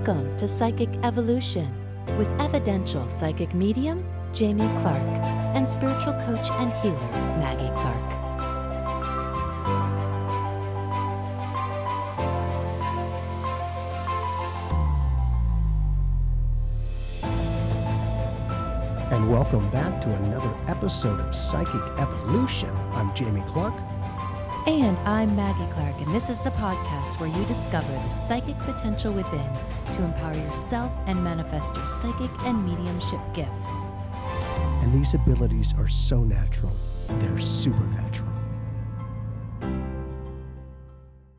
Welcome to Psychic Evolution with evidential psychic medium Jamie Clark and spiritual coach and healer Maggie Clark. And welcome back to another episode of Psychic Evolution. I'm Jamie Clark. And I'm Maggie Clark, and this is the podcast where you discover the psychic potential within to empower yourself and manifest your psychic and mediumship gifts. And these abilities are so natural, they're supernatural.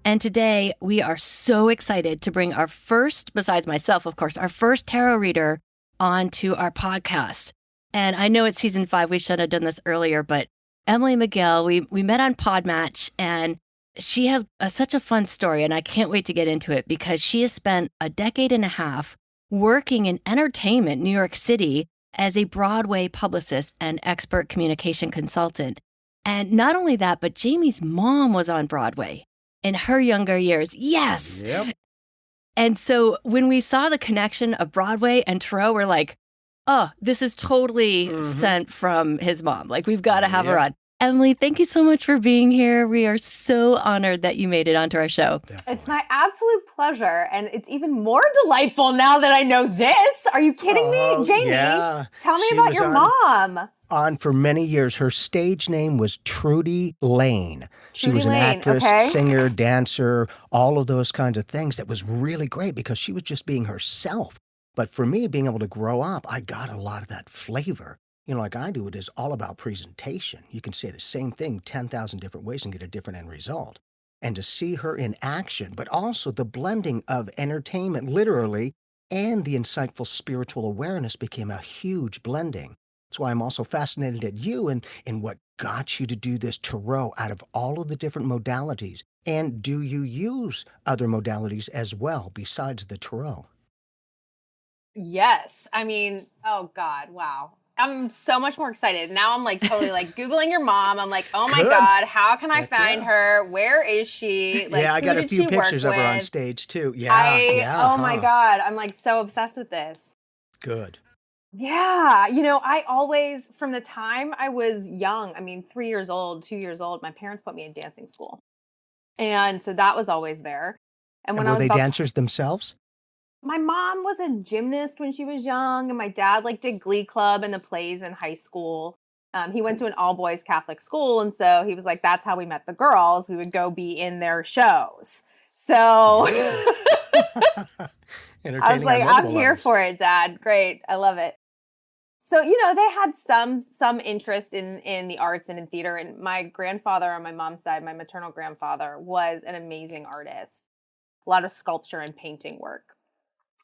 And today we are so excited to bring our first, besides myself, of course, our first tarot reader onto our podcast. And I know it's season 5, we should have done this earlier, but Emily McGill, we met on Podmatch, and she has such a fun story, and I can't wait to get into it because she has spent a decade and a half working in entertainment, New York City, as a Broadway publicist and expert communication consultant. And not only that, but Jamie's mom was on Broadway in her younger years. Yes. Yep. And so when we saw the connection of Broadway and Tarot, we're like, oh, this is totally sent from his mom. Like, we've got to have her on. Emily, thank you so much for being here. We are so honored that you made it onto our show. Definitely. It's my absolute pleasure. And it's even more delightful now that I know this. Are you kidding me? Jamie, tell me about your mom. On for many years. Her stage name was Trudy Lane. She was an actress, singer, dancer, all of those kinds of things. That was really great because she was just being herself. But for me, being able to grow up, I got a lot of that flavor. You know, like I do, it is all about presentation. You can say the same thing 10,000 different ways and get a different end result. And to see her in action, but also the blending of entertainment, literally, and the insightful spiritual awareness became a huge blending. That's why I'm also fascinated at you and what got you to do this tarot out of all of the different modalities. And do you use other modalities as well besides the tarot? Yes. I mean, oh God, wow. I'm so much more excited. Now I'm like totally like Googling your mom. I'm like, oh my God, how can I find her? Where is she? Like, I got a few pictures of her on stage too. Oh my God. I'm like so obsessed with this. Good. Yeah. You know, I always, from the time I was young, I mean, 3 years old, 2 years old, my parents put me in dancing school. And so that was always there. And when were I was they dancers themselves? My mom was a gymnast when she was young, and my dad did Glee Club and the plays in high school. He went to an all-boys Catholic school, and so he was like, that's how we met the girls. We would go be in their shows. So I was like, I'm here for it, Dad. Great. I love it. So, you know, they had some interest in the arts and in theater. And my grandfather on my mom's side, my maternal grandfather, was an amazing artist. A lot of sculpture and painting work.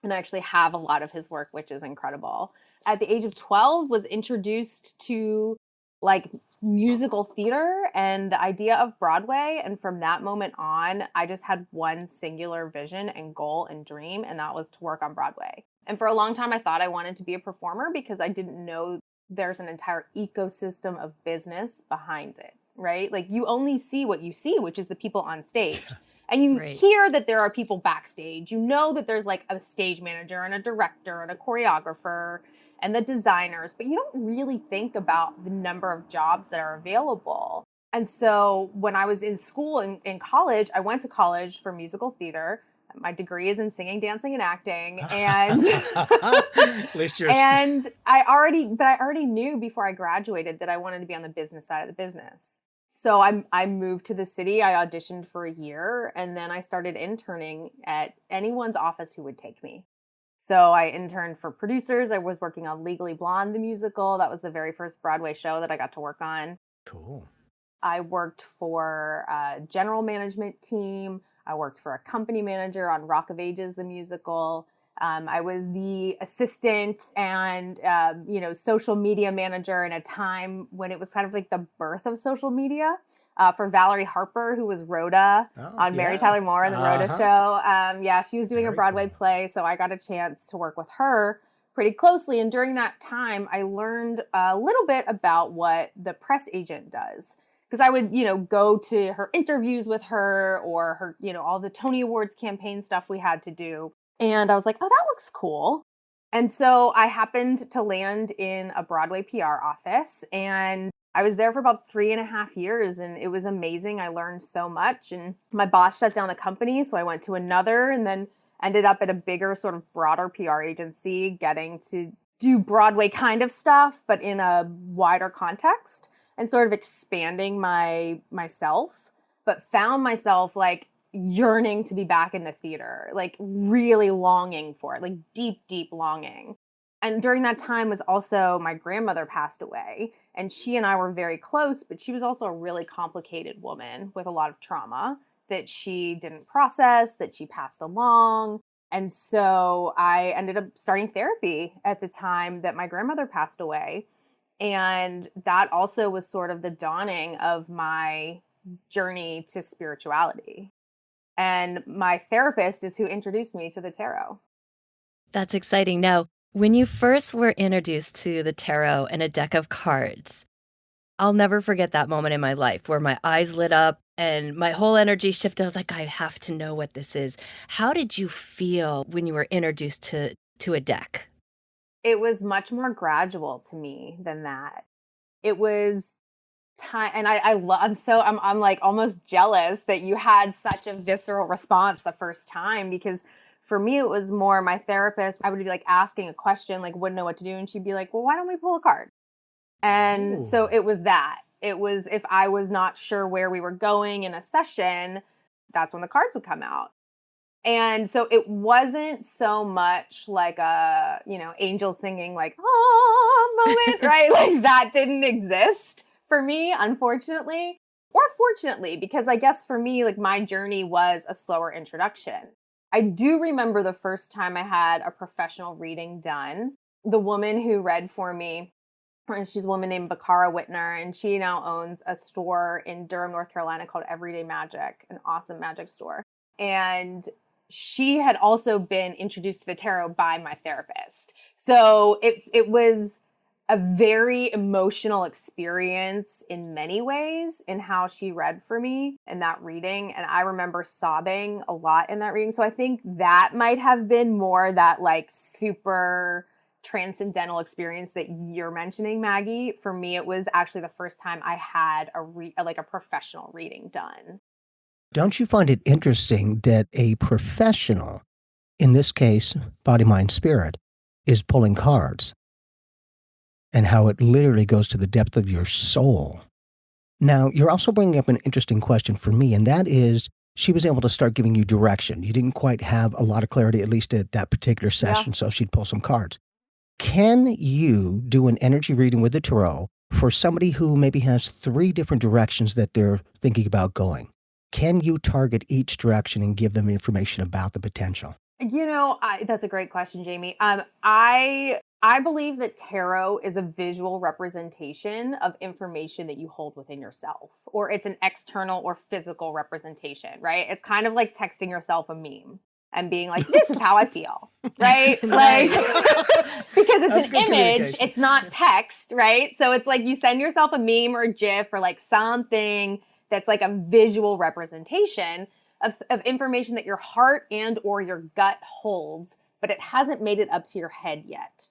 And I actually have a lot of his work, which is incredible. At the age of 12, was introduced to like musical theater and the idea of Broadway. And from that moment on, I just had one singular vision and goal and dream, and that was to work on Broadway. And for a long time, I thought I wanted to be a performer because I didn't know there's an entire ecosystem of business behind it, right? Like, you only see what you see, which is the people on stage. And you hear that there are people backstage. You know that there's like a stage manager and a director and a choreographer and the designers, but you don't really think about the number of jobs that are available. And so when I was in school and in college, I went to college for musical theater. My degree is in singing, dancing, and acting. And at least you're... and I already knew before I graduated that I wanted to be on the business side of the business. So I moved to the city. I auditioned for a year, and then I started interning at anyone's office who would take me. So I interned for producers. I was working on Legally Blonde, the musical. That was the very first Broadway show that I got to work on. Cool. I worked for a general management team. I worked for a company manager on Rock of Ages, the musical. I was the assistant and, social media manager in a time when it was kind of like the birth of social media for Valerie Harper, who was Rhoda on Mary Tyler Moore and the Rhoda show. She was doing a Broadway play, so I got a chance to work with her pretty closely. And during that time, I learned a little bit about what the press agent does. Because I would, go to her interviews with her or her, all the Tony Awards campaign stuff we had to do. And I was like, oh, that looks cool. And so I happened to land in a Broadway PR office, and I was there for about 3.5 years, and it was amazing. I learned so much, and my boss shut down the company. So I went to another and then ended up at a bigger, sort of broader PR agency, getting to do Broadway kind of stuff, but in a wider context, and sort of expanding myself, but found myself like yearning to be back in the theater, like really longing for it, like deep, deep longing. And during that time was also my grandmother passed away, and she and I were very close, but she was also a really complicated woman with a lot of trauma that she didn't process, that she passed along. And so I ended up starting therapy at the time that my grandmother passed away. And that also was sort of the dawning of my journey to spirituality. And my therapist is who introduced me to the tarot. That's exciting. Now, when you first were introduced to the tarot and a deck of cards, I'll never forget that moment in my life where my eyes lit up and my whole energy shifted. I was like, I have to know what this is. How did you feel when you were introduced to a deck? It was much more gradual to me than that. It was time, and I'm like almost jealous that you had such a visceral response the first time, because for me it was more my therapist. I would be like asking a question, like wouldn't know what to do, and she'd be like, well, why don't we pull a card? And Ooh. so it was that. It was if I was not sure where we were going in a session, that's when the cards would come out. And so it wasn't so much like a, angel singing like, oh, moment, right? Like that didn't exist for me, unfortunately, or fortunately, because I guess for me, like my journey was a slower introduction. I do remember the first time I had a professional reading done. The woman who read for me, she's a woman named Bakara Whitner, and she now owns a store in Durham, North Carolina called Everyday Magic, an awesome magic store. And she had also been introduced to the tarot by my therapist. So it was a very emotional experience in many ways in how she read for me in that reading. And I remember sobbing a lot in that reading. So I think that might have been more that like super transcendental experience that you're mentioning, Maggie. For me, it was actually the first time I had a professional reading done. Don't you find it interesting that a professional, in this case, body, mind, spirit, is pulling cards, and how it literally goes to the depth of your soul? Now, you're also bringing up an interesting question for me, and that is, she was able to start giving you direction. You didn't quite have a lot of clarity, at least at that particular session, so she'd pull some cards. Can you do an energy reading with the tarot for somebody who maybe has 3 different directions that they're thinking about going? Can you target each direction and give them information about the potential? That's a great question, Jamie. I believe that tarot is a visual representation of information that you hold within yourself, or it's an external or physical representation, right? It's kind of like texting yourself a meme and being like, this is how I feel, right? Like, because it's an image, it's not text, right? So it's like you send yourself a meme or a GIF or like something that's like a visual representation of information that your heart and or your gut holds, but it hasn't made it up to your head yet.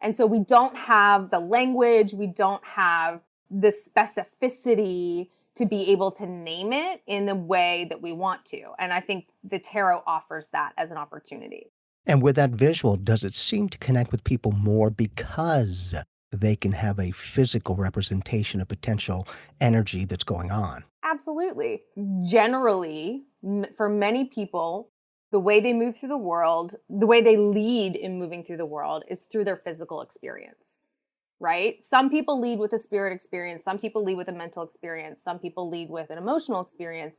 And so we don't have the language, we don't have the specificity to be able to name it in the way that we want to. And I think the tarot offers that as an opportunity. And with that visual, does it seem to connect with people more because they can have a physical representation of potential energy that's going on? Absolutely. Generally, for many people, the way they move through the world, the way they lead in moving through the world is through their physical experience, right? Some people lead with a spirit experience. Some people lead with a mental experience. Some people lead with an emotional experience.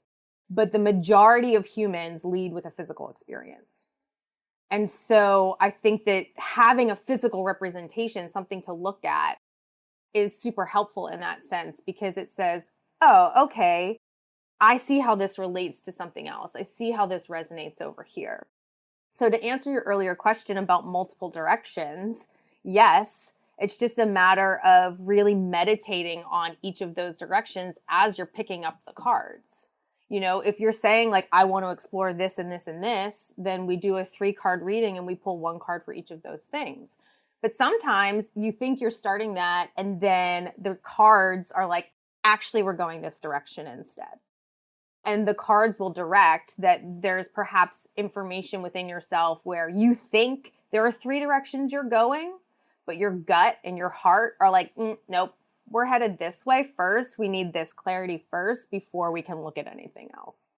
But the majority of humans lead with a physical experience. And so I think that having a physical representation, something to look at, is super helpful in that sense, because it says, oh, okay, I see how this relates to something else. I see how this resonates over here. So to answer your earlier question about multiple directions, yes, it's just a matter of really meditating on each of those directions as you're picking up the cards. If you're saying like, I want to explore this and this and this, then we do a 3-card reading and we pull 1 card for each of those things. But sometimes you think you're starting that and then the cards are like, actually, we're going this direction instead. And the cards will direct that there's perhaps information within yourself where you think there are 3 directions you're going, but your gut and your heart are like, nope, we're headed this way first. We need this clarity first before we can look at anything else.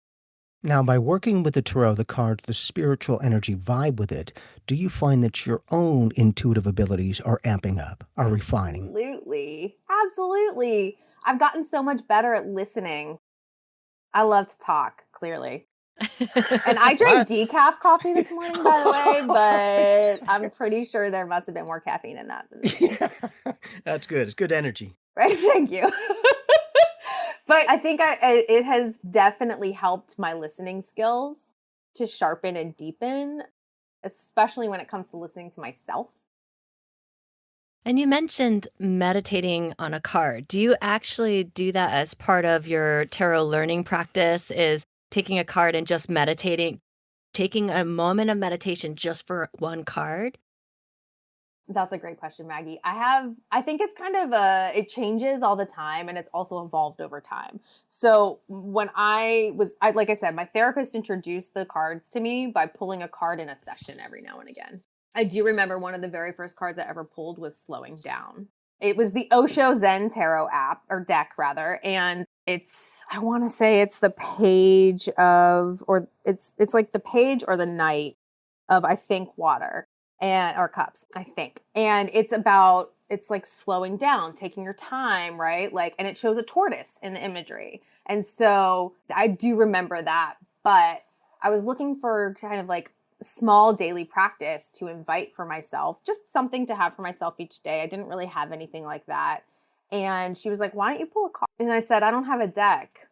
Now, by working with the tarot, the cards, the spiritual energy vibe with it, do you find that your own intuitive abilities are amping up, are refining? Absolutely. Absolutely. I've gotten so much better at listening. I love to talk, clearly. And I drank decaf coffee this morning, by the way, but I'm pretty sure there must have been more caffeine in that. Yeah, that's good. It's good energy. Right? Thank you. But I think it has definitely helped my listening skills to sharpen and deepen, especially when it comes to listening to myself. And you mentioned meditating on a card. Do you actually do that as part of your tarot learning practice? Is taking a card and just meditating, taking a moment of meditation just for 1 card? That's a great question, Maggie. I think it's kind of it changes all the time and it's also evolved over time. So when like I said, my therapist introduced the cards to me by pulling a card in a session every now and again. I do remember one of the very first cards I ever pulled was Slowing Down. It was the Osho Zen Tarot app, or deck rather, and I want to say it's the page of, or it's like the page or the night of, I think, water or cups, I think. And it's like slowing down, taking your time, right? Like, and it shows a tortoise in the imagery. And so I do remember that, but I was looking for kind of like small daily practice to invite for myself, just something to have for myself each day. I didn't really have anything like that. And she was like, why don't you pull a card? And I said, I don't have a deck.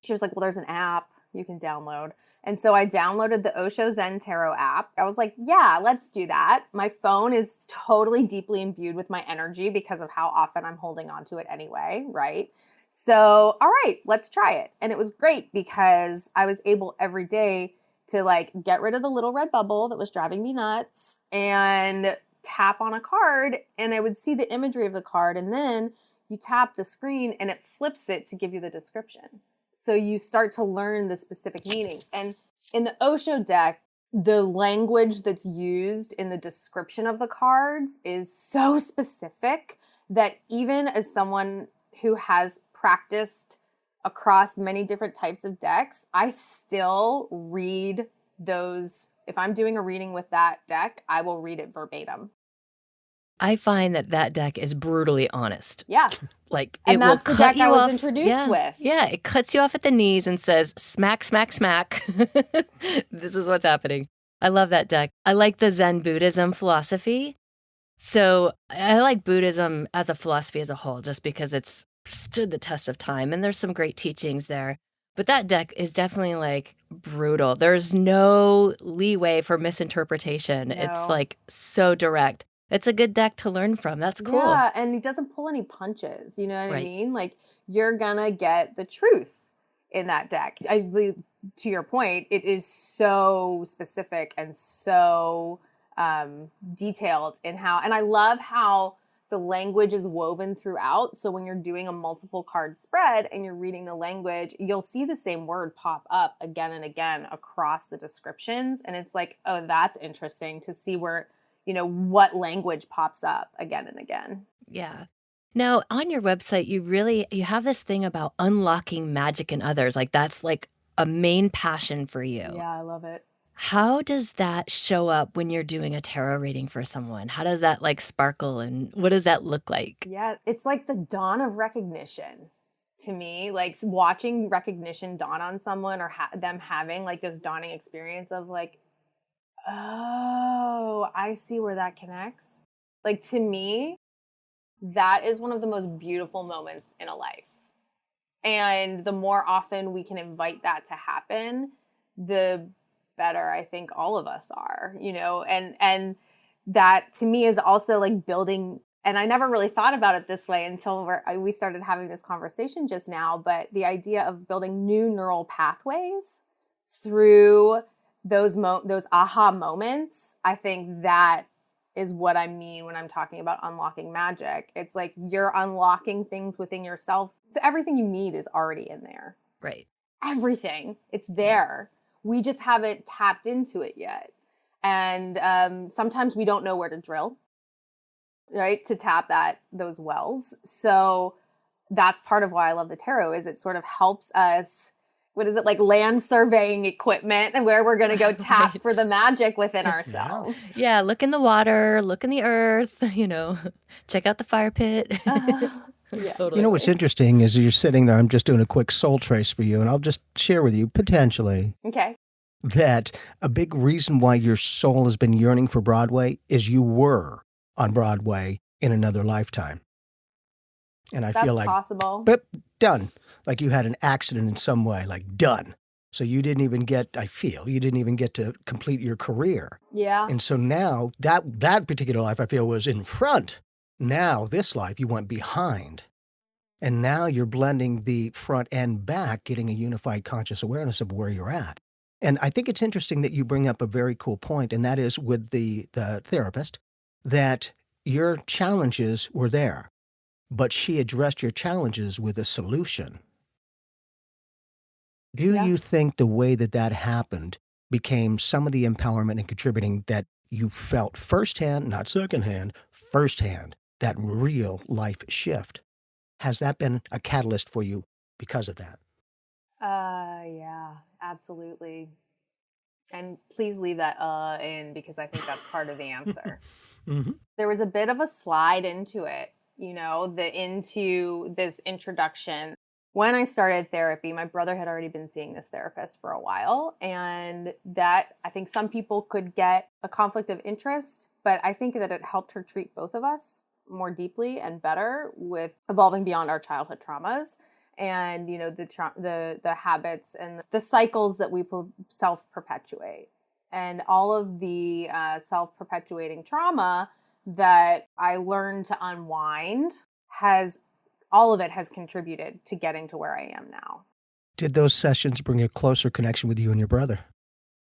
She was like, well, there's an app you can download. And so I downloaded the Osho Zen Tarot app. I was like, yeah, let's do that. My phone is totally deeply imbued with my energy because of how often I'm holding on to it anyway, right? So, all right, let's try it. And it was great because I was able every day to like get rid of the little red bubble that was driving me nuts and tap on a card, and I would see the imagery of the card, and then you tap the screen and it flips it to give you the description. So you start to learn the specific meanings. And in the Osho deck, the language that's used in the description of the cards is so specific that even as someone who has practiced across many different types of decks, I still read those. If I'm doing a reading with that deck, I will read it verbatim. I find that deck is brutally honest. Yeah. Like, and it that's will the cut deck you I was off. introduced with. Yeah, it cuts you off at the knees and says, smack, smack, smack. This is what's happening. I love that deck. I like the Zen Buddhism philosophy. So I like Buddhism as a philosophy as a whole, just because it's stood the test of time and there's some great teachings there. But that deck is definitely like brutal. There's no leeway for misinterpretation. No. It's like so direct. It's a good deck to learn from. That's cool. Yeah, and he doesn't pull any punches. You know what Right. I mean? Like, you're gonna get the truth in that deck. To your point, it is so specific and so detailed in how, and I love how the language is woven throughout. So when you're doing a multiple card spread and you're reading the language, you'll see the same word pop up again and again across the descriptions. And it's like, oh, that's interesting to see where, what language pops up again and again. Yeah. Now, on your website, you have this thing about unlocking magic in others. Like, that's like a main passion for you. Yeah, I love it. How does that show up when you're doing a tarot reading for someone? How does that like sparkle, and what does that look like? Yeah, it's like the dawn of recognition to me, like watching recognition dawn on someone, or them having like this dawning experience of like, oh, I see where that connects. Like, to me, that is one of the most beautiful moments in a life. And the more often we can invite that to happen, the better I think all of us are, and that to me is also like building And I never really thought about it this way until we started having this conversation just now. But the idea of building new neural pathways through those aha moments, I think that is what I mean when I'm talking about unlocking magic. It's like you're unlocking things within yourself. So everything you need is already in there. Right. Everything. It's there. We just haven't tapped into it yet. And sometimes we don't know where to drill, right, to tap those wells. So that's part of why I love the tarot, is it sort of helps us, what is it, like land surveying equipment, and where we're going to go tap Right. for the magic within ourselves. Yeah, look in the water, look in the earth, check out the fire pit. Yeah. Totally. You know what's interesting is you're sitting there, I'm just doing a quick soul trace for you, and I'll just share with you, potentially, Okay. that a big reason why your soul has been yearning for Broadway is you were on Broadway in another lifetime. And I feel like, possible. but done. Like you had an accident in some way, like done. So you didn't even get to complete your career. Yeah. And so now that particular life, I feel, was in front. Now this life, you went behind. And now you're blending the front and back, getting a unified conscious awareness of where you're at. And I think it's interesting that you bring up a very cool point, and that is with the therapist, that your challenges were there, but she addressed your challenges with a solution. Do you think the way that happened became some of the empowerment and contributing that you felt firsthand, not secondhand, firsthand, that real life shift? Has that been a catalyst for you because of that? Yeah, absolutely. And please leave that in, because I think that's part of the answer. Mm-hmm. There was a bit of a slide into it, into this introduction. When I started therapy, my brother had already been seeing this therapist for a while. And that, I think some people could get a conflict of interest, but I think that it helped her treat both of us more deeply and better with evolving beyond our childhood traumas. And, the habits and the cycles that we self-perpetuate, and all of the self-perpetuating trauma that I learned to unwind, all of it has contributed to getting to where I am now. Did those sessions bring a closer connection with you and your brother?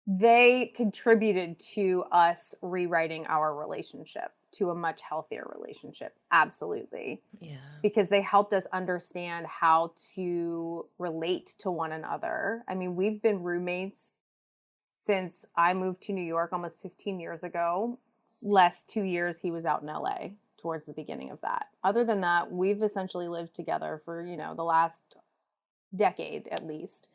They contributed to us rewriting our relationship to a much healthier relationship. Absolutely. Yeah. Because they helped us understand how to relate to one another. I mean, we've been roommates since I moved to New York almost 15 years ago. Less 2 years he was out in LA towards the beginning of that. Other than that, we've essentially lived together for, the last decade at least.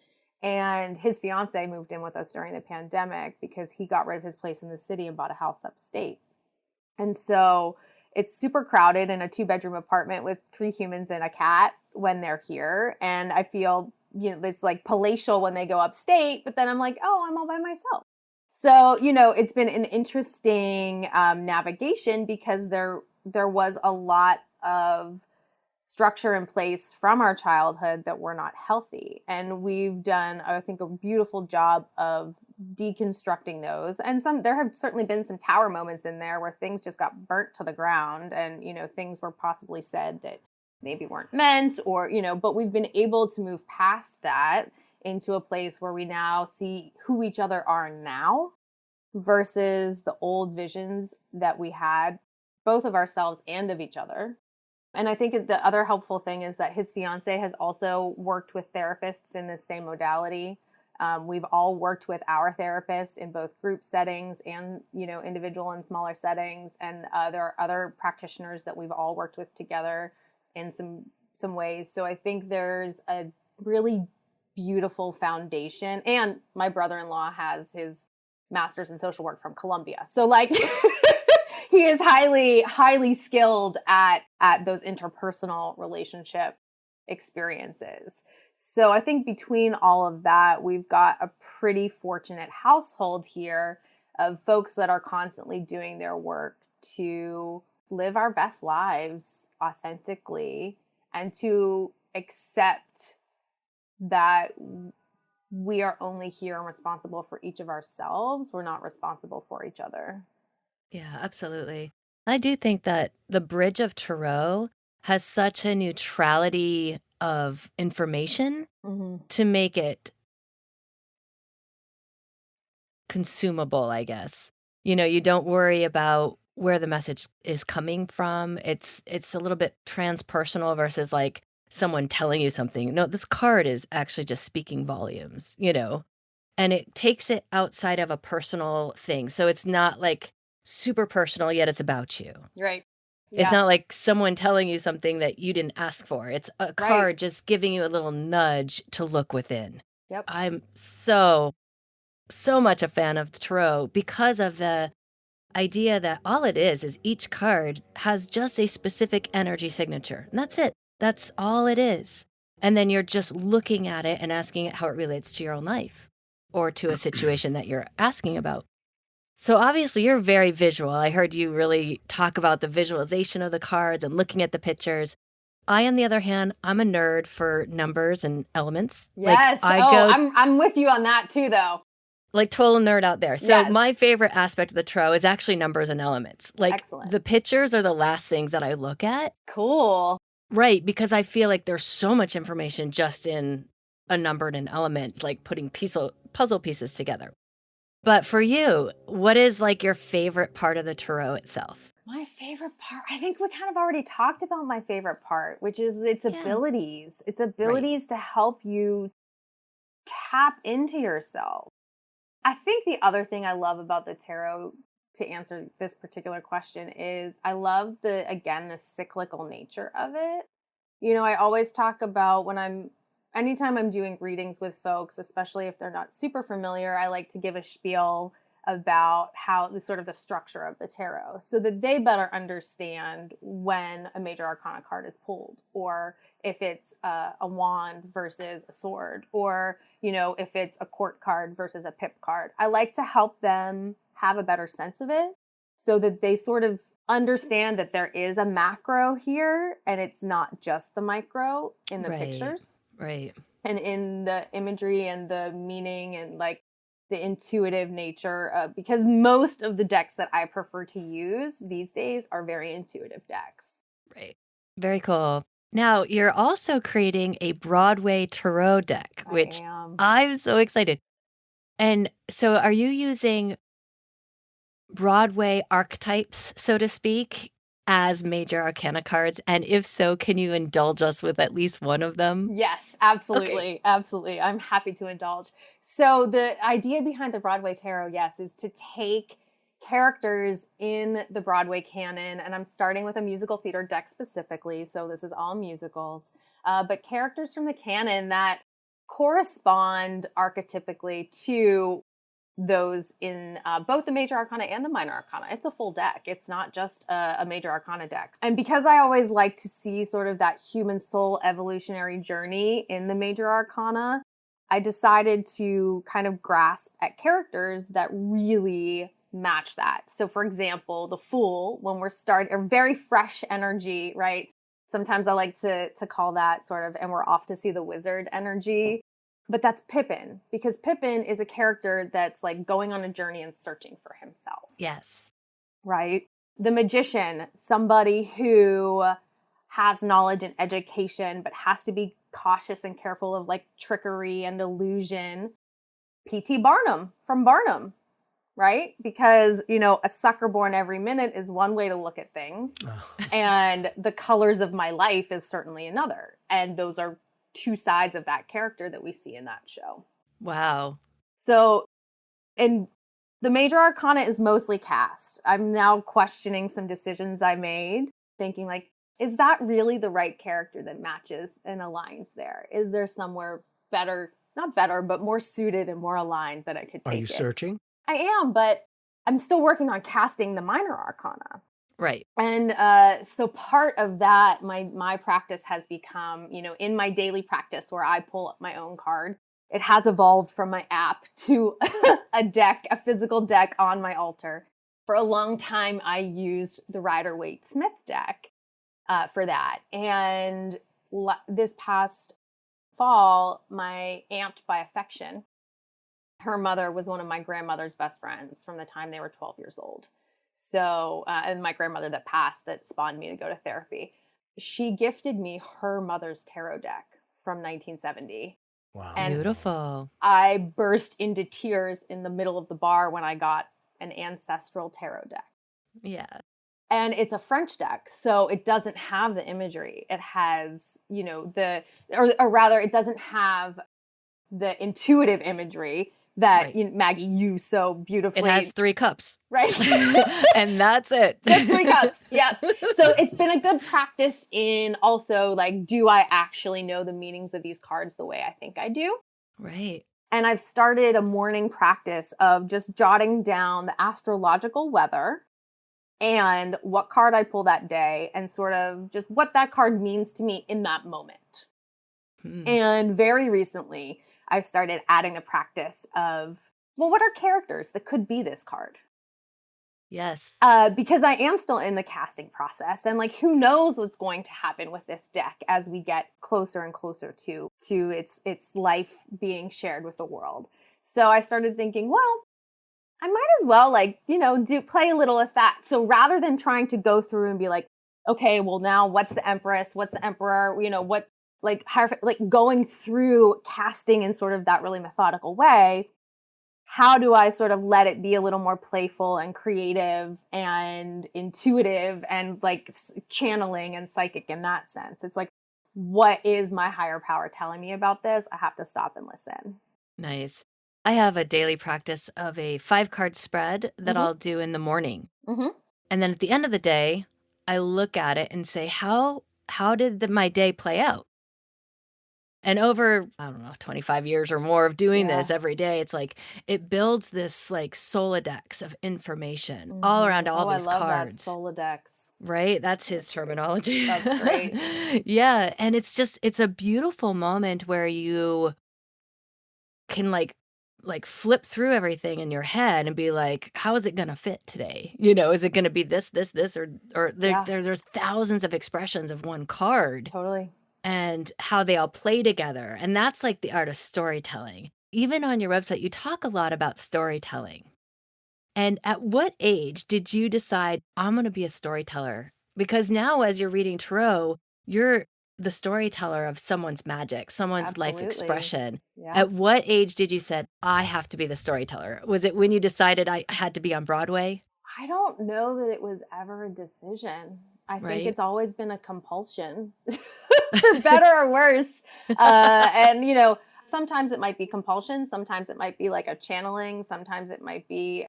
And his fiance moved in with us during the pandemic because he got rid of his place in the city and bought a house upstate. And so it's super crowded in a 2-bedroom apartment with 3 humans and a cat when they're here. And I feel, it's like palatial when they go upstate, but then I'm like, oh, I'm all by myself. So, it's been an interesting navigation, because there was a lot of structure in place from our childhood that were not healthy. And we've done, I think, a beautiful job of deconstructing those. And there have certainly been some tower moments in there where things just got burnt to the ground, and, things were possibly said that maybe weren't meant, or, but we've been able to move past that into a place where we now see who each other are now versus the old visions that we had, both of ourselves and of each other. And I think the other helpful thing is that his fiance has also worked with therapists in this same modality. We've all worked with our therapist in both group settings and, individual and smaller settings. And there are other practitioners that we've all worked with together in some ways. So I think there's a really beautiful foundation. And my brother-in-law has his master's in social work from Columbia. So he is highly, highly skilled at those interpersonal relationship experiences. So I think between all of that, we've got a pretty fortunate household here of folks that are constantly doing their work to live our best lives authentically, and to accept that we are only here and responsible for each of ourselves. We're not responsible for each other. Yeah, absolutely. I do think that the Bridge of Tarot has such a neutrality of information to make it consumable, I guess. You don't worry about where the message is coming from. It's a little bit transpersonal versus like someone telling you something. No, this card is actually just speaking volumes, and it takes it outside of a personal thing. So it's not like super personal, yet it's about you. Right. Yeah. It's not like someone telling you something that you didn't ask for. It's a card just giving you a little nudge to look within. Yep. I'm so much a fan of the tarot because of the idea that all it is each card has just a specific energy signature. And that's it. That's all it is. And then you're just looking at it and asking it how it relates to your own life or to a situation that you're asking about. So obviously you're very visual. I heard you really talk about the visualization of the cards and looking at the pictures. I, on the other hand, I'm a nerd for numbers and elements. Yes. I'm with you on that too, though. Like total nerd out there. So my favorite aspect of the tarot is actually numbers and elements. Like Excellent. The pictures are the last things that I look at. Cool. Right. Because I feel like there's so much information just in a number and an element, like putting puzzle pieces together. But for you, what is like your favorite part of the tarot itself? My favorite part, I think we kind of already talked about my favorite part, which is its abilities. Its abilities to help you tap into yourself. I think the other thing I love about the tarot, to answer this particular question, is I love the cyclical nature of it. I always talk about anytime I'm doing readings with folks, especially if they're not super familiar, I like to give a spiel about how the structure of the tarot so that they better understand when a major arcana card is pulled, or if it's a wand versus a sword, or if it's a court card versus a pip card. I like to help them have a better sense of it so that they sort of understand that there is a macro here and it's not just the micro in the pictures. Right. And in the imagery and the meaning and like the intuitive nature because most of the decks that I prefer to use these days are very intuitive decks. Right. Very cool. Now, you're also creating a Broadway Tarot deck, which I'm so excited. And so are you using Broadway archetypes, so to speak, as major arcana cards? And if so, can you indulge us with at least one of them? Yes, absolutely. Okay. Absolutely. I'm happy to indulge. So the idea behind the Broadway Tarot, is to take characters in the Broadway canon, and I'm starting with a musical theater deck specifically, so this is all musicals, but characters from the canon that correspond archetypically to those in both the major arcana and the minor arcana. It's a full deck. It's not just a major arcana deck. And because I always like to see sort of that human soul evolutionary journey in the major arcana, I decided to kind of grasp at characters that really match that. So for example, the Fool, when we're starting, a very fresh energy, right? Sometimes I like to call that sort of, and we're off to see the wizard energy. But that's Pippin, because Pippin is a character that's like going on a journey and searching for himself. Yes. Right? The Magician, somebody who has knowledge and education, but has to be cautious and careful of like trickery and illusion. P.T. Barnum from Barnum, right? Because, a sucker born every minute is one way to look at things. And the colors of my life is certainly another. And those are two sides of that character that we see in that show. Wow. So, and the major arcana is mostly cast. I'm now questioning some decisions I made, thinking like, is that really the right character that matches and aligns there? Is there somewhere better, not better, but more suited and more aligned that I could take Are you searching? I am, but I'm still working on casting the minor arcana. Right. And so part of that, my practice has become, in my daily practice where I pull up my own card, it has evolved from my app to a physical deck on my altar. For a long time, I used the Rider-Waite-Smith deck for that. And this past fall, my aunt by affection, her mother was one of my grandmother's best friends from the time they were 12 years old. So, and my grandmother that passed that spawned me to go to therapy, she gifted me her mother's tarot deck from 1970. Wow. And Beautiful. I burst into tears in the middle of the bar when I got an ancestral tarot deck. Yeah. And it's a French deck, so it doesn't have the imagery. It has, or rather, it doesn't have the intuitive imagery that Right. Maggie, you so beautifully. It has 3 cups. Right. And that's it. Just 3 cups. Yeah. So it's been a good practice in also like, do I actually know the meanings of these cards the way I think I do? Right. And I've started a morning practice of just jotting down the astrological weather and what card I pull that day and sort of just what that card means to me in that moment. And very recently, I've started adding the practice of, well, what are characters that could be this card? Yes. Because I am still in the casting process, and like, who knows what's going to happen with this deck as we get closer and closer to its life being shared with the world. So I started thinking, well, I might as well play a little with that. So rather than trying to go through and be like, okay, well now what's the Empress? What's the Emperor? Going through casting in sort of that really methodical way, how do I sort of let it be a little more playful and creative and intuitive and like channeling and psychic in that sense? It's like, what is my higher power telling me about this? I have to stop and listen. Nice. I have a daily practice of a 5-card spread that I'll do in the morning. And then at the end of the day, I look at it and say, how did my day play out? And over, 25 years or more of doing this every day, it's like it builds this like Solodex of information all around all these cards. I love that Solodex. Right? That's his terminology. That's great. Yeah. And it's a beautiful moment where you can like flip through everything in your head and be like, how is it going to fit today? Is it going to be this, or there's thousands of expressions of one card. Totally. And how they all play together. And that's like the art of storytelling. Even on your website, you talk a lot about storytelling. And at what age did you decide, I'm going to be a storyteller? Because now as you're reading tarot, you're the storyteller of someone's magic, someone's life expression. Yeah. At what age did you say, I have to be the storyteller? Was it when you decided I had to be on Broadway? I don't know that it was ever a decision. I think it's always been a compulsion, for better or worse. And, sometimes it might be compulsion. Sometimes it might be like a channeling. Sometimes it might be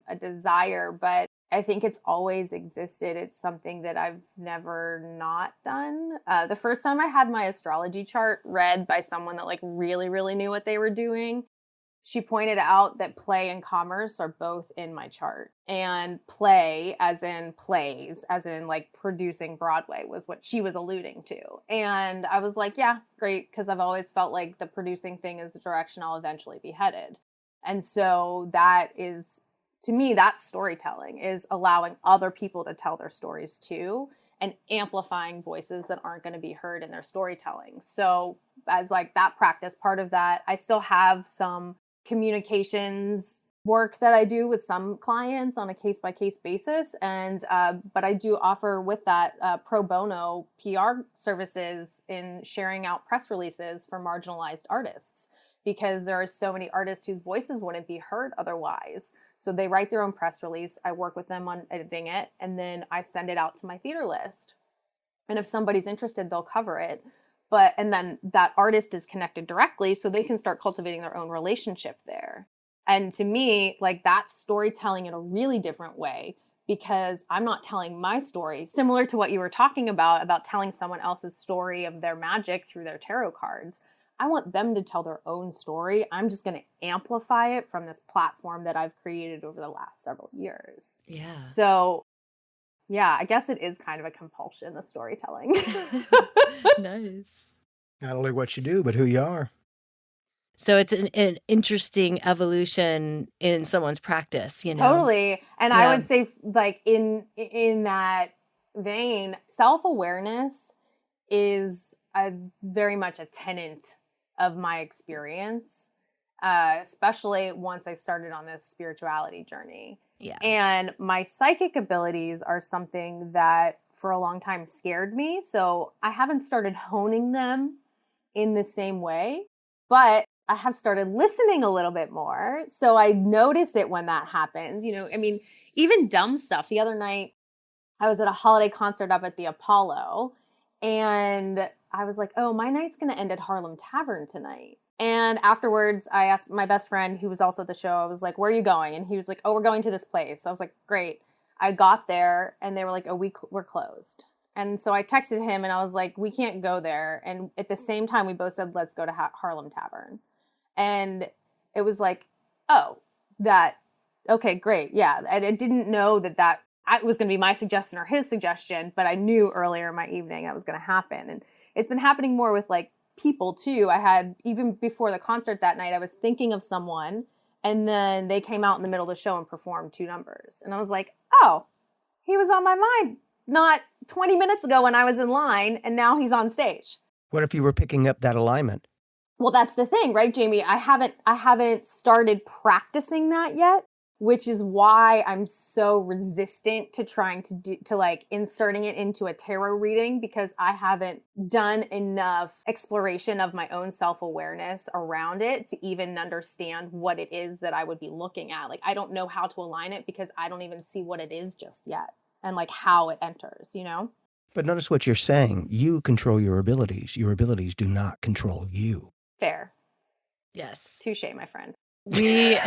a desire. But I think it's always existed. It's something that I've never not done. The first time I had my astrology chart read by someone that like really, really knew what they were doing, she pointed out that play and commerce are both in my chart. And play, as in plays, as in like producing Broadway, was what she was alluding to. And I was like, yeah, great, because I've always felt like the producing thing is the direction I'll eventually be headed. And so that is, to me, that's storytelling, is allowing other people to tell their stories too, and amplifying voices that aren't going to be heard in their storytelling. So as like that practice, part of that, I still have some communications work that I do with some clients on a case-by-case basis. And but I do offer with that pro bono PR services in sharing out press releases for marginalized artists, because there are so many artists whose voices wouldn't be heard otherwise. So they write their own press release. I work with them on editing it, and then I send it out to my theater list. And if somebody's interested, they'll cover it. And then that artist is connected directly, so they can start cultivating their own relationship there. And to me, like, that's storytelling in a really different way, because I'm not telling my story, similar to what you were talking about telling someone else's story of their magic through their tarot cards. I want them to tell their own story. I'm just going to amplify it from this platform that I've created over the last several years. Yeah. So yeah, I guess it is kind of a compulsion, the storytelling. Nice. Not only what you do, but who you are. So it's an interesting evolution in someone's practice, Totally. And I would say, like, in that vein, self-awareness is very much a tenet of my experience, especially once I started on this spirituality journey. Yeah. And my psychic abilities are something that for a long time scared me. So I haven't started honing them in the same way, but I have started listening a little bit more. So I notice it when that happens. I mean, even dumb stuff. The other night, I was at a holiday concert up at the Apollo, and I was like, oh, my night's going to end at Harlem Tavern tonight. And afterwards, I asked my best friend, who was also at the show, I was like, where are you going? And he was like, oh, we're going to this place. I was like, great. I got there, and they were like, oh, we're closed. And so I texted him, and I was like, we can't go there. And at the same time, we both said, let's go to Harlem Tavern. And it was like, oh, okay, great. Yeah. I didn't know that was going to be my suggestion or his suggestion, but I knew earlier in my evening that was going to happen. And it's been happening more with like people too. I had, even before the concert that night, I was thinking of someone, and then they came out in the middle of the show and performed 2 numbers. And I was like, oh, he was on my mind not 20 minutes ago when I was in line, and now he's on stage. What if you were picking up that alignment? Well, that's the thing, right, Jamie? I haven't started practicing that yet, which is why I'm so resistant to trying to like inserting it into a tarot reading, because I haven't done enough exploration of my own self-awareness around it to even understand what it is that I would be looking at. Like, I don't know how to align it because I don't even see what it is just yet, and like how it enters, But notice what you're saying. You control your abilities. Your abilities do not control you. Fair. Yes. Touche, my friend. We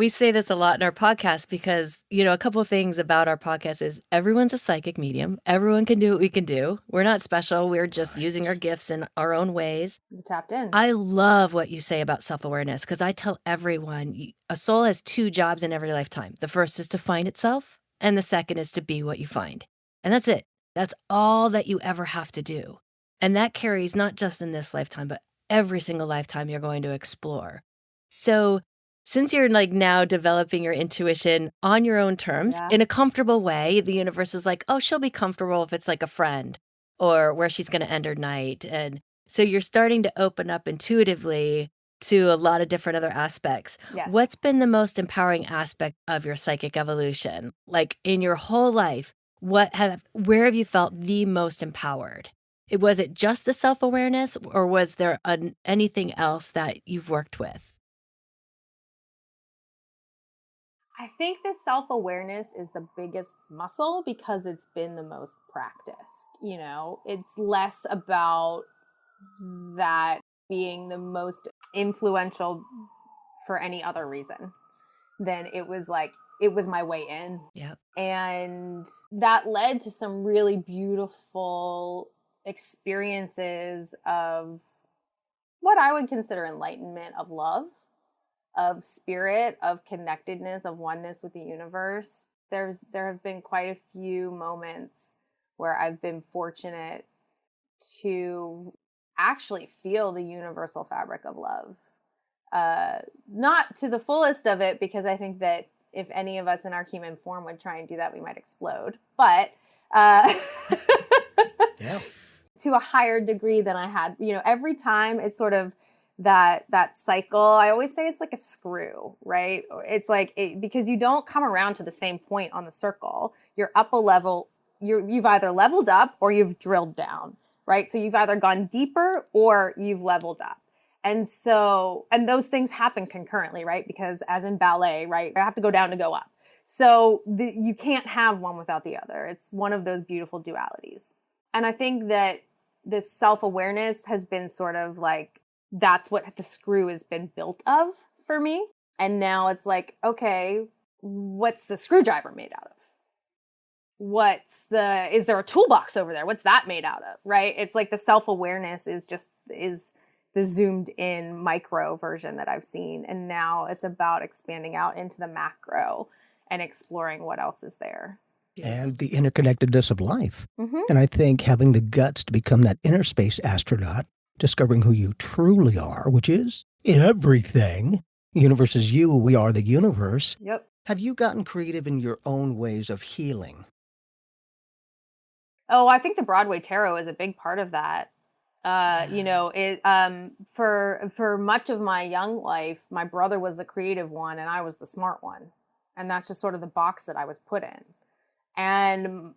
say this a lot in our podcast because, a couple of things about our podcast is everyone's a psychic medium. Everyone can do what we can do. We're not special. We're just using our gifts in our own ways. You tapped in. I love what you say about self-awareness, because I tell everyone a soul has 2 jobs in every lifetime. The first is to find itself, and the second is to be what you find. And that's it. That's all that you ever have to do. And that carries not just in this lifetime, but every single lifetime you're going to explore. So since you're like now developing your intuition on your own terms in a comfortable way, the universe is like, oh, she'll be comfortable if it's like a friend or where she's going to end her night. And so you're starting to open up intuitively to a lot of different other aspects. Yes. What's been the most empowering aspect of your psychic evolution? Like in your whole life, where have you felt the most empowered? Was it just the self-awareness, or was there anything else that you've worked with? I think the self-awareness is the biggest muscle because it's been the most practiced. It's less about that being the most influential for any other reason than it was my way in. Yeah. And that led to some really beautiful experiences of what I would consider enlightenment, of love, of spirit, of connectedness, of oneness with the universe. There have been quite a few moments where I've been fortunate to actually feel the universal fabric of love. Not to the fullest of it, because I think that if any of us in our human form would try and do that, we might explode. But yeah. To a higher degree than I had. Every time it's sort of that cycle. I always say it's like a screw, right? It's like because you don't come around to the same point on the circle. You're up a level. You've either leveled up or you've drilled down, right? So you've either gone deeper or you've leveled up. And those things happen concurrently, right? Because as in ballet, right, I have to go down to go up. So you can't have one without the other. It's one of those beautiful dualities. And I think that this self-awareness has been sort of like, that's what the screw has been built of for me. And now it's like, okay, what's the screwdriver made out of? Is there a toolbox over there? What's that made out of? Right? It's like the self-awareness is the zoomed in micro version that I've seen. And now it's about expanding out into the macro and exploring what else is there. And the interconnectedness of life. Mm-hmm. And I think having the guts to become that inner space astronaut, discovering who you truly are, which is everything. The universe is you, we are the universe. Yep. Have you gotten creative in your own ways of healing? Oh, I think the Broadway Tarot is a big part of that. For much of my young life, my brother was the creative one and I was the smart one. And that's just sort of the box that I was put in. And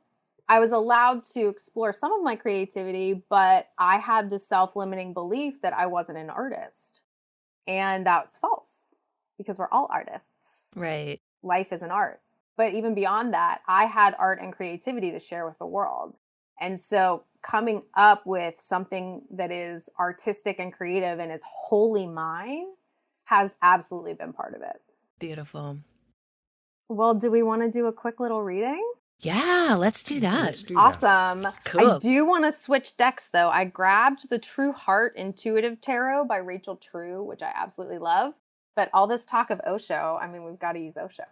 I was allowed to explore some of my creativity, but I had this self-limiting belief that I wasn't an artist. And that's false, because we're all artists. Right. Life is an art. But even beyond that, I had art and creativity to share with the world. And so coming up with something that is artistic and creative and is wholly mine has absolutely been part of it. Beautiful. Well, do we want to do a quick little reading? Yeah, let's do that. Awesome. Cool. I do want to switch decks, though. I grabbed the True Heart Intuitive Tarot by Rachel True, which I absolutely love. But all this talk of Osho, I mean, we've got to use Osho.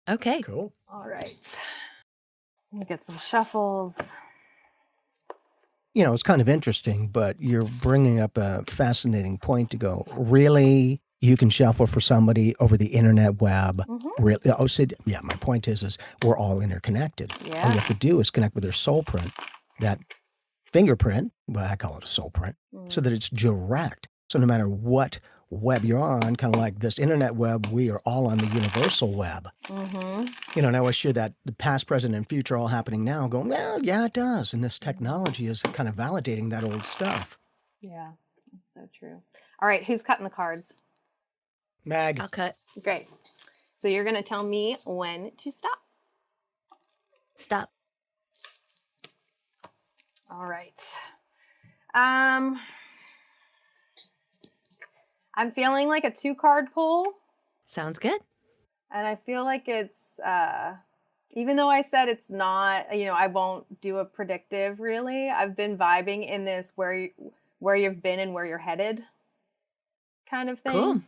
Okay. Cool. All right. Let me get some shuffles. You know, it's kind of interesting, but you're bringing up a fascinating point to go, really? You can shuffle for somebody over the internet web. Mm-hmm. Really? Oh, so, yeah, my point is we're all interconnected. Yeah. All you have to do is connect with their soul print, that fingerprint, well, I call it a soul print, so that it's direct. So no matter what web you're on, kind of like this internet web, we are all on the universal web. Mm-hmm. You know, and I always share that the past, present, and future all happening now, going, well, yeah, it does. And this technology is kind of validating that old stuff. Yeah, that's so true. All right, who's cutting the cards? Mag. I'll cut. Great. So you're going to tell me when to stop. Stop. All right. I'm feeling like a 2-card pull. Sounds good. And I feel like it's, even though I said it's not, you know, I won't do a predictive really. I've been vibing in this where you've been and where you're headed kind of thing. Cool.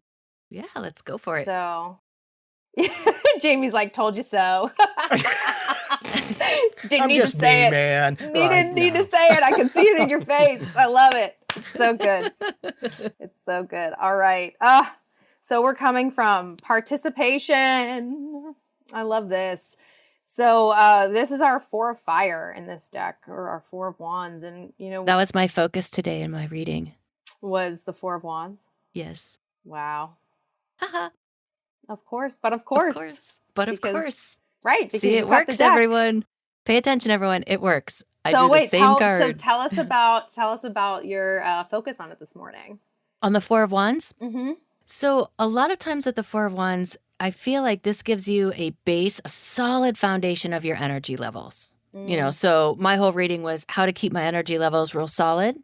Yeah, let's go for it. So Jamie's like, told you so. Didn't I'm need just to say me, it. man. Didn't need to say it. I can see it in your face. I love it. It's so good. It's so good. All right. So we're coming from participation. I love this. So this is our 4 of Fire in this deck, or our 4 of Wands. And, you know, That was my focus today in my reading. was the 4 of Wands. Yes. Wow. Haha. Of course. But of course. But of Because- course. Right. Because See, you it cut the works, deck. everyone. Pay attention, everyone. It works. I So drew wait, the same card. so tell us about your focus on it this morning. On the 4 of Wands? Mm-hmm. So a lot of times with the 4 of Wands, I feel like this gives you a base, a solid foundation of your energy levels. You know, so my whole reading was how to keep my energy levels real solid.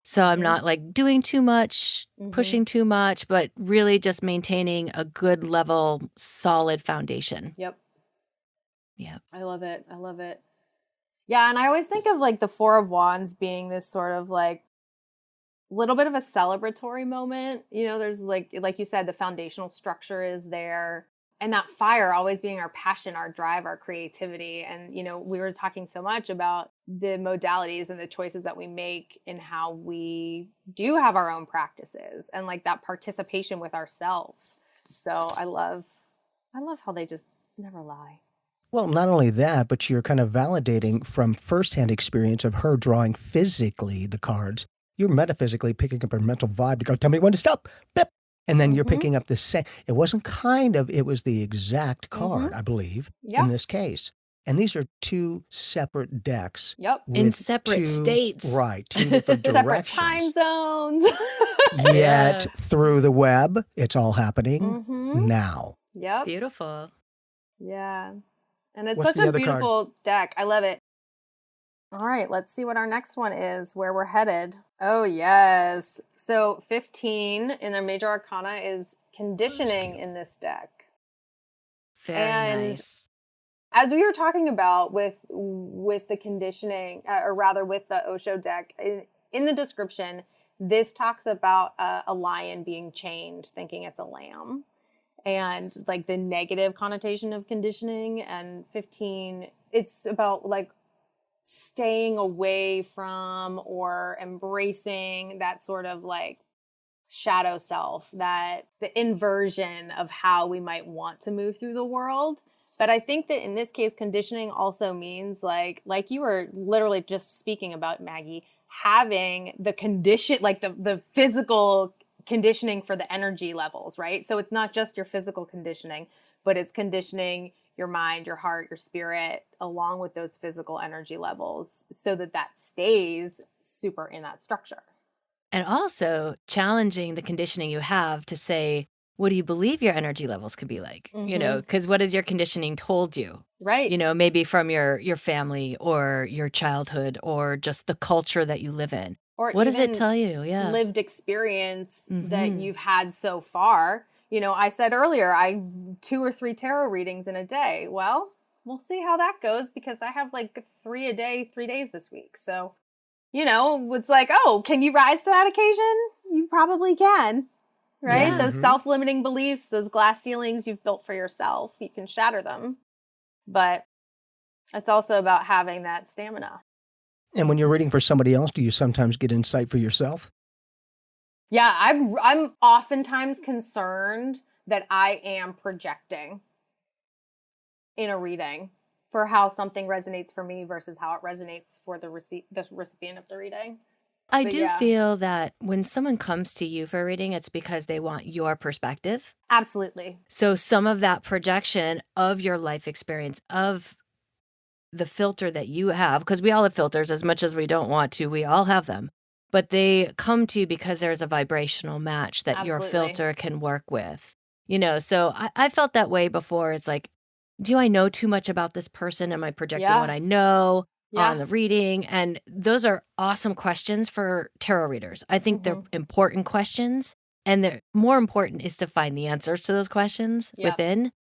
So I'm not like doing too much, pushing too much, but really just maintaining a good level, solid foundation. Yep. Yeah. I love it. I love it. Yeah, and I always think of like the 4 of Wands being this sort of like little bit of a celebratory moment. You know, there's like you said, the foundational structure is there. And that fire always being our passion, our drive, our creativity. And, you know, we were talking so much about the modalities and the choices that we make in how we do have our own practices and like that participation with ourselves. So I love how they just never lie. Well, not only that, but you're kind of validating from firsthand experience of her drawing physically the cards. You're metaphysically picking up her mental vibe to go, tell me when to stop. Bip. And then you're picking up the same. It wasn't it was the exact card, I believe, in this case. And these are 2 separate decks. Yep. In separate states. Right. 2 different directions. Separate time zones. Yet through the web, it's all happening now. Yep. Beautiful. Yeah. And it's What's such the a other card? beautiful deck. I love it. All right, let's see what our next one is, where we're headed. Oh, yes. So 15 in their Major Arcana is conditioning in this deck. Very nice. As we were talking about with the conditioning, or rather with the Osho deck, in the description, this talks about a lion being chained, thinking it's a lamb. And like the negative connotation of conditioning. And 15, it's about like staying away from or embracing that sort of like shadow self, that the inversion of how we might want to move through the world. But I think that in this case, conditioning also means like you were literally just speaking about, Maggie, having the condition, like the physical conditioning for the energy levels, right? So it's not just your physical conditioning, but it's conditioning your mind, your heart, your spirit, along with those physical energy levels, so that that stays super in that structure. And also challenging the conditioning you have to say, what do you believe your energy levels could be like? Because what has your conditioning told you? Right. Maybe from your family or your childhood or just the culture that you live in. Or what does it tell you? Yeah. Lived experience that you've had so far. I said earlier, 2 or 3 tarot readings in a day. Well, we'll see how that goes, because I have like 3 a day, 3 days this week. So, it's like, oh, can you rise to that occasion? You probably can, right? Yeah. Those self-limiting beliefs, those glass ceilings you've built for yourself, you can shatter them. But it's also about having that stamina. And when you're reading for somebody else, do you sometimes get insight for yourself? Yeah, I'm oftentimes concerned that I am projecting in a reading for how something resonates for me versus how it resonates for the recipient of the reading. I do feel that when someone comes to you for a reading, it's because they want your perspective. Absolutely. So some of that projection of your life experience, of the filter that you have, because we all have filters as much as we don't want to, we all have them. But they come to you because there's a vibrational match that your filter can work with. So I felt that way before. It's like, do I know too much about this person? Am I projecting what I know on the reading? And those are awesome questions for tarot readers. I think they're important questions. And the more important is to find the answers to those questions within.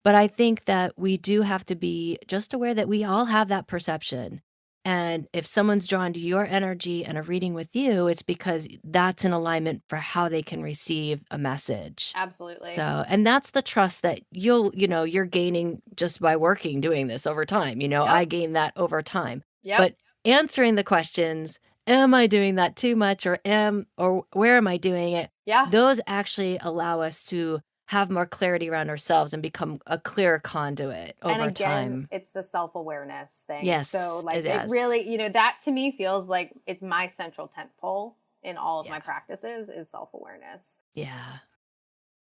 But I think that we do have to be just aware that we all have that perception. And if someone's drawn to your energy and a reading with you, it's because that's in alignment for how they can receive a message. Absolutely. So, and that's the trust that you're gaining just by doing this over time. I gain that over time. But answering the questions, am I doing that too much, or where am I doing it? Yeah. Those actually allow us to have more clarity around ourselves and become a clearer conduit over time. And again, it's the self-awareness thing. Yes. So it really, that to me feels like it's my central tent pole in all of my practices is self-awareness. Yeah.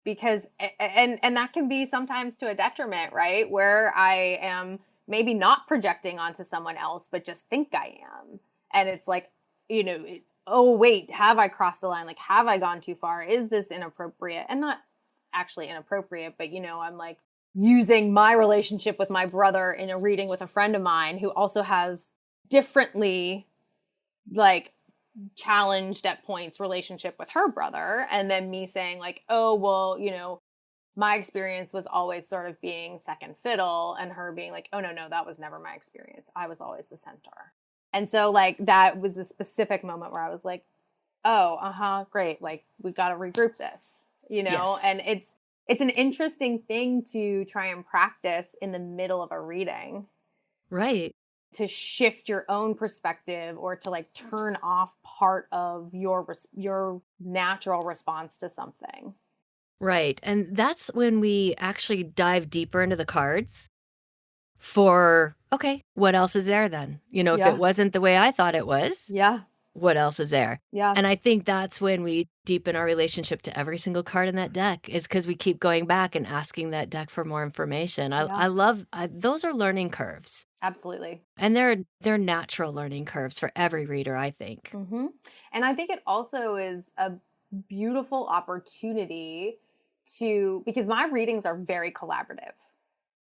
Because, and that can be sometimes to a detriment, right? Where I am maybe not projecting onto someone else, but just think I am. And it's like, oh, wait, have I crossed the line? Like, have I gone too far? Is this inappropriate? And not actually inappropriate, but I'm like using my relationship with my brother in a reading with a friend of mine who also has differently like challenged at points relationship with her brother, and then me saying like, oh, well, my experience was always sort of being second fiddle, and her being like, oh, no, that was never my experience. I was always the center. And so like that was a specific moment where I was like, oh, great. Like we got to regroup this. And it's an interesting thing to try and practice in the middle of a reading. Right. To shift your own perspective or to like turn off part of your natural response to something. Right. And that's when we actually dive deeper into the cards for, okay, what else is there then? If it wasn't the way I thought it was. Yeah. What else is there? Yeah. And I think that's when we deepen our relationship to every single card in that deck, is because we keep going back and asking that deck for more information. I love those are learning curves. Absolutely. And they're natural learning curves for every reader, I think. Mm-hmm. And I think it also is a beautiful opportunity because my readings are very collaborative.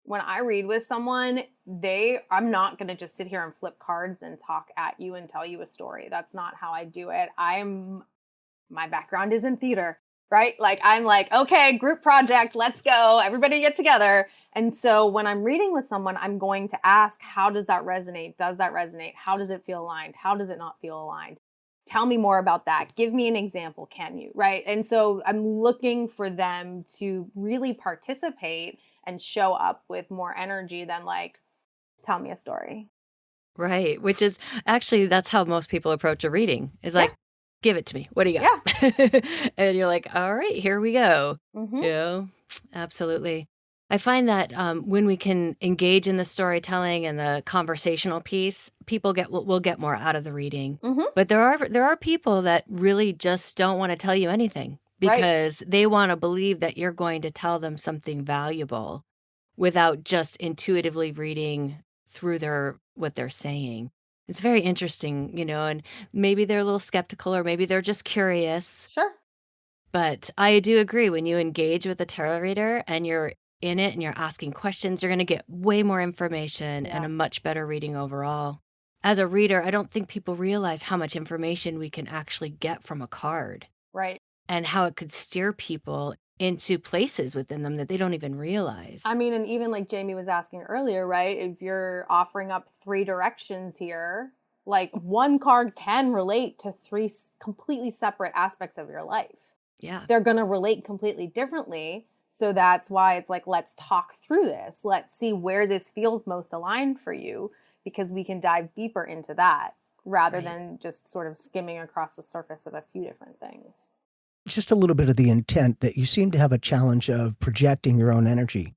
When I read with someone, I'm not going to just sit here and flip cards and talk at you and tell you a story. That's not how I do it. My background is in theater, right? Like I'm like, okay, group project, let's go. Everybody get together. And so when I'm reading with someone, I'm going to ask, how does that resonate? Does that resonate? How does it feel aligned? How does it not feel aligned? Tell me more about that. Give me an example, can you? Right? And so I'm looking for them to really participate and show up with more energy than like, tell me a story. Right. Which is actually, that's how most people approach a reading, is like, give it to me. What do you got? Yeah. And you're like, all right, here we go. Mm-hmm. Absolutely. I find that when we can engage in the storytelling and the conversational piece, people will get more out of the reading. Mm-hmm. But there are people that really just don't want to tell you anything because they want to believe that you're going to tell them something valuable. without just intuitively reading through what they're saying. It's very interesting, and maybe they're a little skeptical or maybe they're just curious. Sure. But I do agree, when you engage with a tarot reader and you're in it and you're asking questions, you're going to get way more information and a much better reading overall. As a reader, I don't think people realize how much information we can actually get from a card. Right. And how it could steer people into places within them that they don't even realize. I mean, and even like Jamie was asking earlier, right? If you're offering up 3 directions here, like one card can relate to 3 completely separate aspects of your life. Yeah. They're going to relate completely differently. So that's why it's like, let's talk through this. Let's see where this feels most aligned for you, because we can dive deeper into that rather than just sort of skimming across the surface of a few different things. Just a little bit of the intent that you seem to have a challenge of projecting your own energy.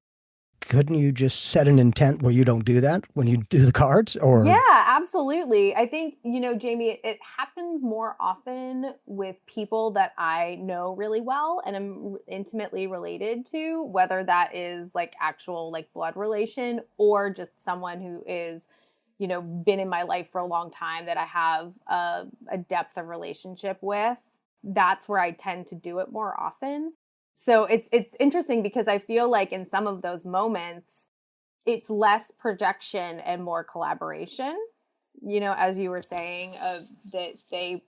Couldn't you just set an intent where you don't do that when you do the cards? Or yeah, absolutely. I think, Jamie, it happens more often with people that I know really well and am intimately related to, whether that is like actual like blood relation or just someone who is, been in my life for a long time that I have a depth of relationship with. That's where I tend to do it more often. So it's interesting because I feel like in some of those moments, it's less projection and more collaboration, as you were saying, that they,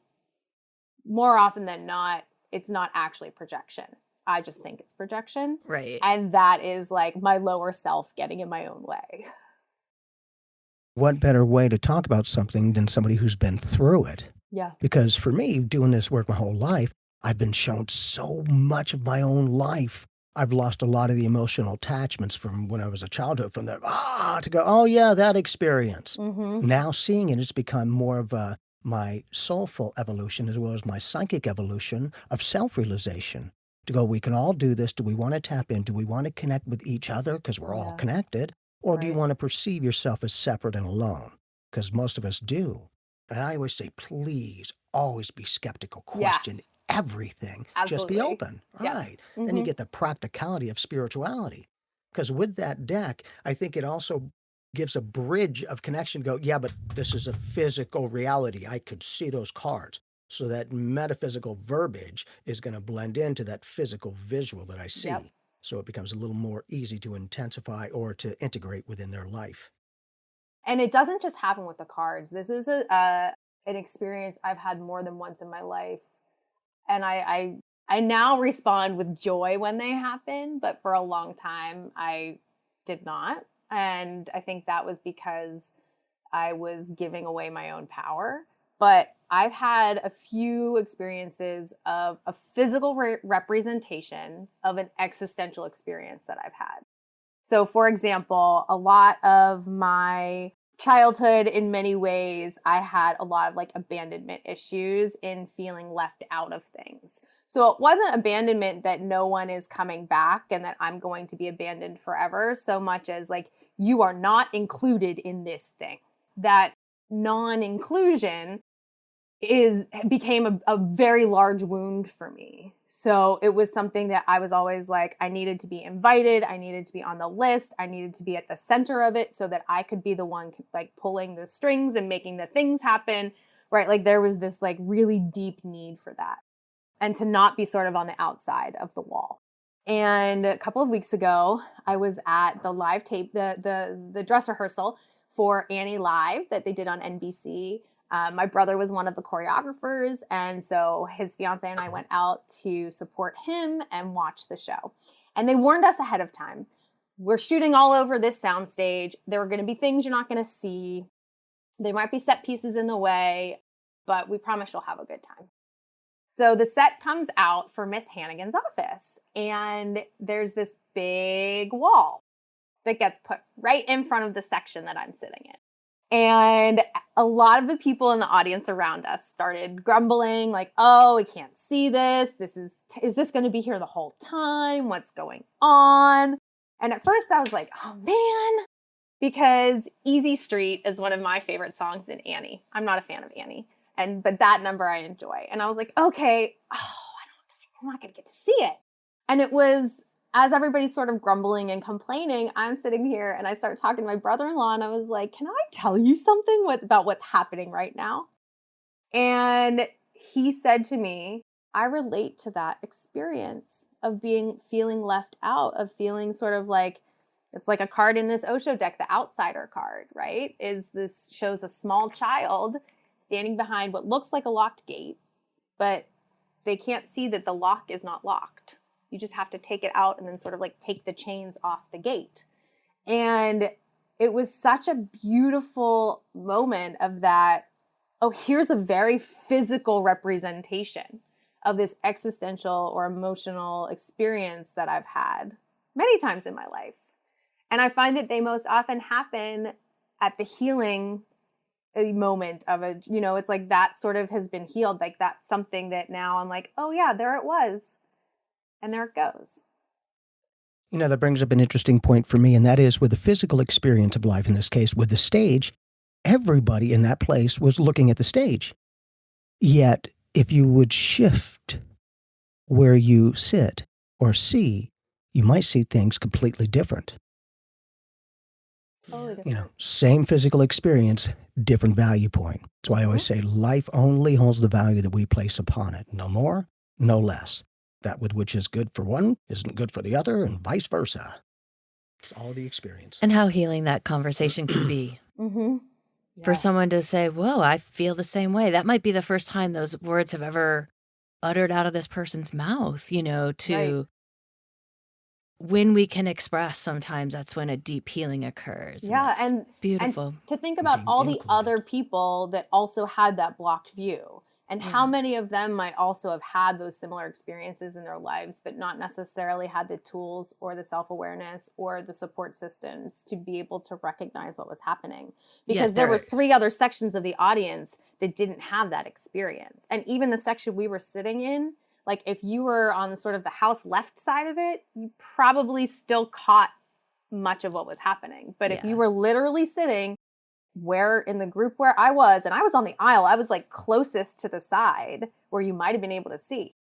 more often than not, it's not actually projection. I just think it's projection. Right. And that is like my lower self getting in my own way. What better way to talk about something than somebody who's been through it? Yeah. Because for me, doing this work my whole life, I've been shown so much of my own life. I've lost a lot of the emotional attachments from when I was a childhood, from there, to go, oh yeah, that experience. Mm-hmm. Now seeing it, it's become more of my soulful evolution as well as my psychic evolution of self-realization. To go, we can all do this. Do we want to tap in? Do we want to connect with each other because we're all connected? Or do you want to perceive yourself as separate and alone? Because most of us do. And I always say, please always be skeptical. Question everything. Absolutely. Just be open. Yeah. Right. Then you get the practicality of spirituality. Because with that deck, I think it also gives a bridge of connection. Go, yeah, but this is a physical reality. I could see those cards. So that metaphysical verbiage is going to blend into that physical visual that I see. Yep. So it becomes a little more easy to intensify or to integrate within their life. And it doesn't just happen with the cards. This is an experience I've had more than once in my life. And I now respond with joy when they happen, but for a long time I did not. And I think that was because I was giving away my own power. But I've had a few experiences of a physical representation of an existential experience that I've had. So, for example, a lot of my childhood, in many ways, I had a lot of like abandonment issues in feeling left out of things. So it wasn't abandonment that no one is coming back and that I'm going to be abandoned forever, so much as like, you are not included in this thing. That non-inclusion became a very large wound for me. So it was something that I was always like, I needed to be invited. I needed to be on the list. I needed to be at the center of it so that I could be the one like pulling the strings and making the things happen, right? Like there was this like really deep need for that and to not be sort of on the outside of the wall. And a couple of weeks ago, I was at the live tape, the dress rehearsal for Annie Live that they did on NBC. My brother was one of the choreographers, and so his fiance and I went out to support him and watch the show. And they warned us ahead of time. We're shooting all over this soundstage. There are going to be things you're not going to see. There might be set pieces in the way, but we promise you'll have a good time. So the set comes out for Miss Hannigan's office, and there's this big wall that gets put right in front of the section that I'm sitting in. And a lot of the people in the audience around us started grumbling like, oh, we can't see this. Is this going to be here the whole time? What's going on? And at first I was like, oh man, because Easy Street is one of my favorite songs in Annie. I'm not a fan of Annie, but that number I enjoy. And I was like, okay, I'm not going to get to see it. And it was as everybody's sort of grumbling and complaining, I'm sitting here and I start talking to my brother-in-law and I was like, can I tell you something about what's happening right now? And he said to me, I relate to that experience of feeling left out, of feeling sort of like, it's like a card in this Osho deck, the outsider card, right? This shows a small child standing behind what looks like a locked gate, but they can't see that the lock is not locked. You just have to take it out and then sort of like take the chains off the gate. And it was such a beautiful moment of that. Oh, here's a very physical representation of this existential or emotional experience that I've had many times in my life. And I find that they most often happen at the healing moment of it's like that sort of has been healed. Like that's something that now I'm like, oh yeah, there it was. And there it goes. That brings up an interesting point for me, and that is with the physical experience of life, in this case, with the stage, everybody in that place was looking at the stage. Yet, if you would shift where you sit or see, you might see things completely different. Totally different. Same physical experience, different value point. That's why I always say life only holds the value that we place upon it. No more, no less. That which is good for one isn't good for the other, and vice versa. It's all the experience. And how healing that conversation can be. Mm-hmm. Yeah. For someone to say, whoa, I feel the same way. That might be the first time those words have ever uttered out of this person's mouth, right. When we can express, sometimes that's when a deep healing occurs. Yeah, and beautiful. And to think about all the other people that also had that blocked view. And how many of them might also have had those similar experiences in their lives, but not necessarily had the tools or the self-awareness or the support systems to be able to recognize what was happening. Because there were 3 other sections of the audience that didn't have that experience. And even the section we were sitting in, like if you were on sort of the house left side of it, you probably still caught much of what was happening. But if you were literally sitting where in the group where I was, and I was on the aisle, I was like closest to the side where you might have been able to see.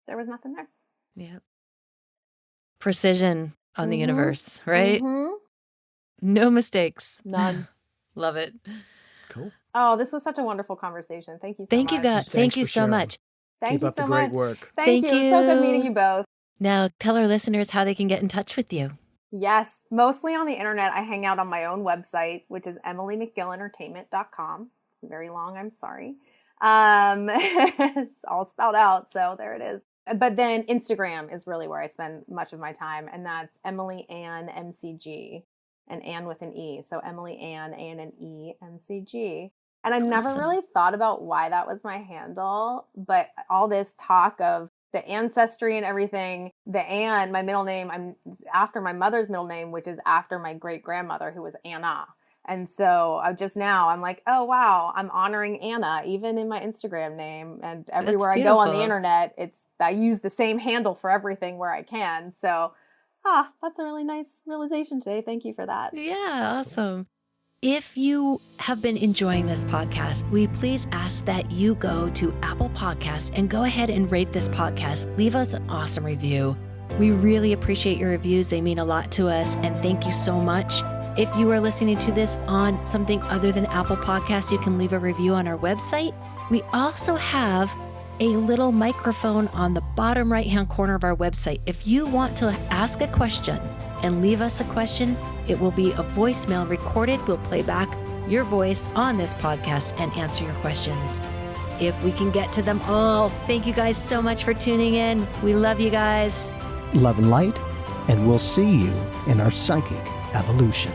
There was nothing there. Yeah. Precision on the universe, right? Mm-hmm. No mistakes. None. Love it. Cool. Oh, this was such a wonderful conversation. Thank you so much. Thank you so much. Thank you so much. Keep up the great work. Thank you. So good meeting you both. Now, tell our listeners how they can get in touch with you. Yes, mostly on the internet. I hang out on my own website, which is EmilyMcGillEntertainment.com. Very long, I'm sorry. It's all spelled out, so there it is. But then Instagram is really where I spend much of my time, and that's Emily Ann MCG, and Ann with an E. So Emily Ann, A-N-N-E, MCG. And I never really thought about why that was my handle, but all this talk of the ancestry and everything, the Ann, my middle name, I'm after my mother's middle name, which is after my great-grandmother, who was Anna. And so I'm like, oh, wow, I'm honoring Anna, even in my Instagram name. And everywhere I go on the internet, I use the same handle for everything where I can. So, that's a really nice realization today. Thank you for that. Yeah, awesome. If you have been enjoying this podcast, we please ask that you go to Apple Podcasts and go ahead and rate this podcast. Leave us an awesome review. We really appreciate your reviews. They mean a lot to us. And thank you so much. If you are listening to this on something other than Apple Podcasts, you can leave a review on our website. We also have a little microphone on the bottom right-hand corner of our website. If you want to ask a question and leave us a question, it will be a voicemail recorded. We'll play back your voice on this podcast and answer your questions. If we can get to them all, thank you guys so much for tuning in. We love you guys. Love and light, and we'll see you in our psychic evolution.